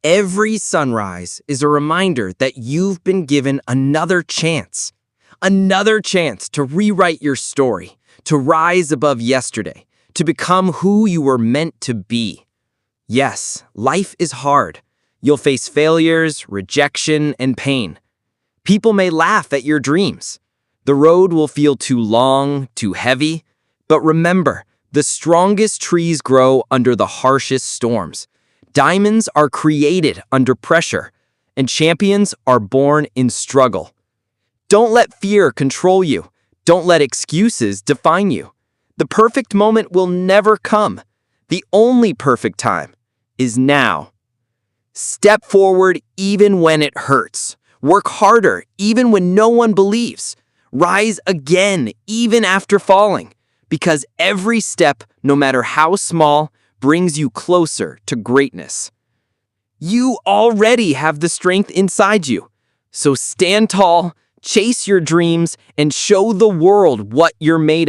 Every sunrise is a reminder that you've been given another chance to rewrite your story, to rise above yesterday, to become who you were meant to be. Yes, life is hard. You'll face failures, rejection, and pain. People may laugh at your dreams. The road will feel too long, too heavy. But remember, the strongest trees grow under the harshest storms. Diamonds are created under pressure, and champions are born in struggle. Don't let fear control you. Don't let excuses define you. The perfect moment will never come. The only perfect time is now. Step forward even when it hurts. Work harder even when no one believes. Rise again even after falling, because every step, no matter how small, brings you closer to greatness. You already have the strength inside you. So stand tall, chase your dreams, and show the world what you're made of.